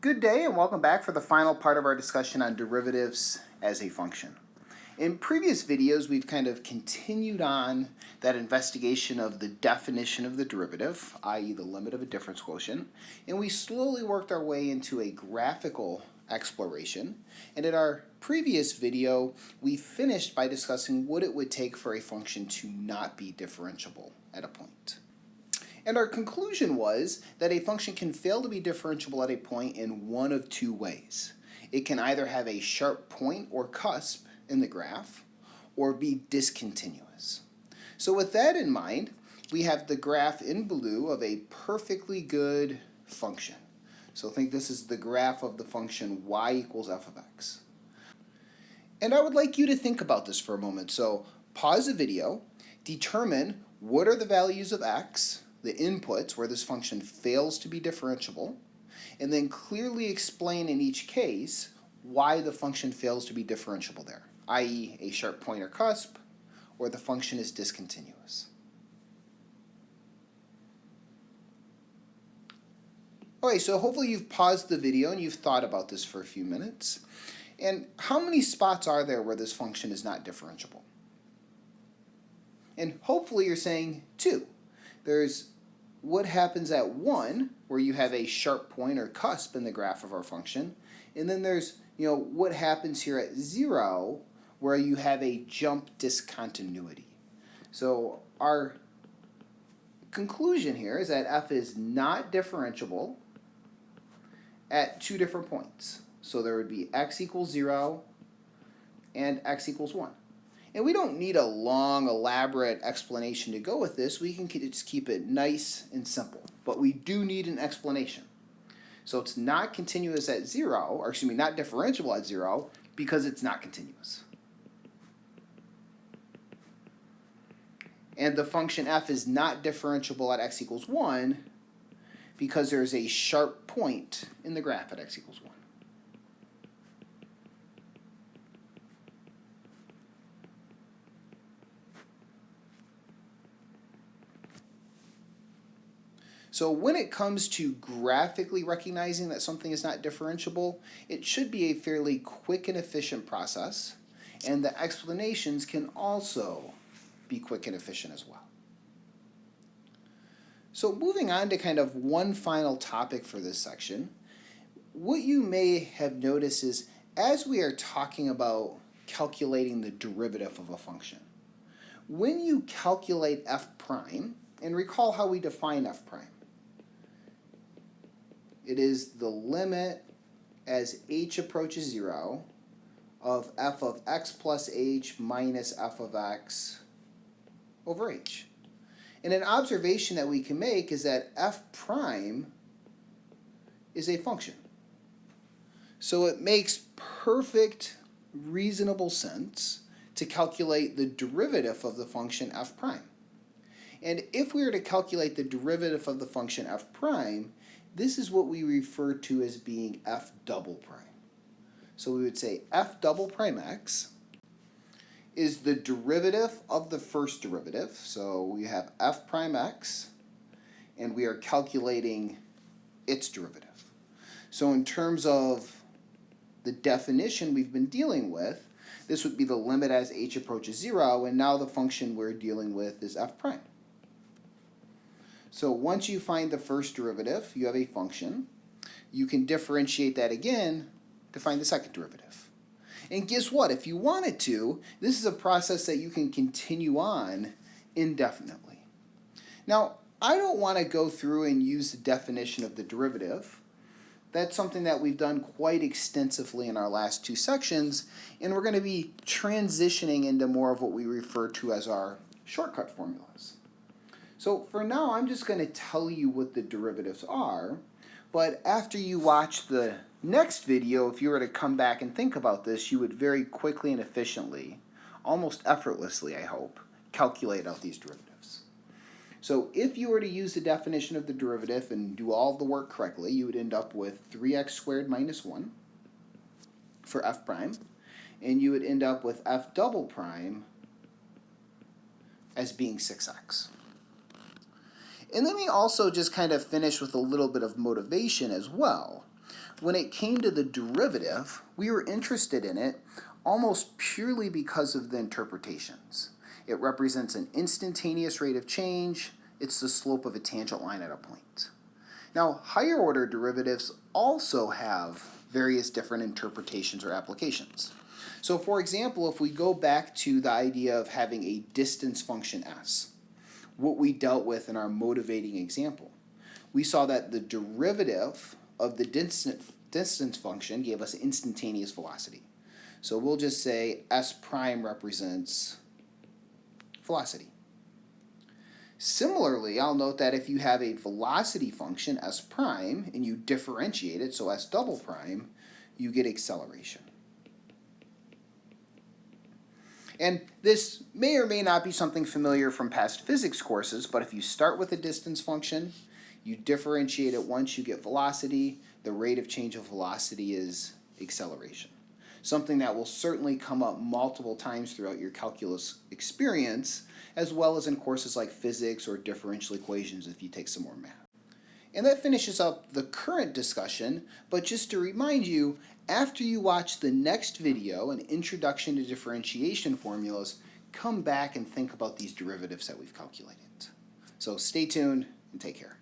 Good day and welcome back for the final part of our discussion on derivatives as a function. In previous videos, we've kind of continued on that investigation of the definition of the derivative, i.e. the limit of a difference quotient, and we slowly worked our way into a graphical exploration. And in our previous video, we finished by discussing what it would take for a function to not be differentiable at a point. And our conclusion was that a function can fail to be differentiable at a point in one of two ways. It can either have a sharp point or cusp in the graph, or be discontinuous. So with that in mind, we have the graph in blue of a perfectly good function. So think this is the graph of the function y equals f of x. And I would like you to think about this for a moment. So pause the video, determine what are the values of x, the inputs where this function fails to be differentiable, and then clearly explain in each case why the function fails to be differentiable there, i.e. a sharp point or cusp, or the function is discontinuous. Okay, so hopefully you've paused the video and you've thought about this for a few minutes. And how many spots are there where this function is not differentiable? And hopefully you're saying 2. There's what happens at 1, where you have a sharp point or cusp in the graph of our function, and then there's what happens here at 0, where you have a jump discontinuity. So our conclusion here is that f is not differentiable at 2 different points. So there would be x equals 0 and x equals 1. And we don't need a long, elaborate explanation to go with this. We can just keep it nice and simple. But we do need an explanation. So it's not continuous at 0, or excuse me, not differentiable at 0, because it's not continuous. And the function f is not differentiable at x equals 1, because there's a sharp point in the graph at x equals 1. So when it comes to graphically recognizing that something is not differentiable, it should be a fairly quick and efficient process, and the explanations can also be quick and efficient as well. So moving on to kind of one final topic for this section, what you may have noticed is as we are talking about calculating the derivative of a function, when you calculate f prime, and recall how we define f prime, it is the limit as h approaches 0 of f of x plus h minus f of x over h. And an observation that we can make is that f prime is a function. So it makes perfect, reasonable sense to calculate the derivative of the function f prime. And if we were to calculate the derivative of the function f prime, this is what we refer to as being f double prime. So we would say f double prime x is the derivative of the first derivative. So we have f prime x, and we are calculating its derivative. So in terms of the definition we've been dealing with, this would be the limit as h approaches 0, and now the function we're dealing with is f prime. So once you find the first derivative, you have a function. You can differentiate that again to find the second derivative. And guess what? If you wanted to, this is a process that you can continue on indefinitely. Now, I don't want to go through and use the definition of the derivative. That's something that we've done quite extensively in our last 2 sections, and we're going to be transitioning into more of what we refer to as our shortcut formulas. So for now, I'm just going to tell you what the derivatives are, but after you watch the next video, if you were to come back and think about this, you would very quickly and efficiently, almost effortlessly, I hope, calculate out these derivatives. So if you were to use the definition of the derivative and do all of the work correctly, you would end up with 3x squared minus 1 for f prime, and you would end up with f double prime as being 6x. And let me also just kind of finish with a little bit of motivation as well. When it came to the derivative, we were interested in it almost purely because of the interpretations. It represents an instantaneous rate of change. It's the slope of a tangent line at a point. Now, higher order derivatives also have various different interpretations or applications. So for example, if we go back to the idea of having a distance function s, what we dealt with in our motivating example, we saw that the derivative of the distance function gave us instantaneous velocity. So we'll just say s prime represents velocity. Similarly, I'll note that if you have a velocity function, s prime, and you differentiate it, so s double prime, you get acceleration. And this may or may not be something familiar from past physics courses, but if you start with a distance function, you differentiate it once, you get velocity. The rate of change of velocity is acceleration. Something that will certainly come up multiple times throughout your calculus experience, as well as in courses like physics or differential equations if you take some more math. And that finishes up the current discussion, but just to remind you, after you watch the next video, an introduction to differentiation formulas, come back and think about these derivatives that we've calculated. So stay tuned and take care.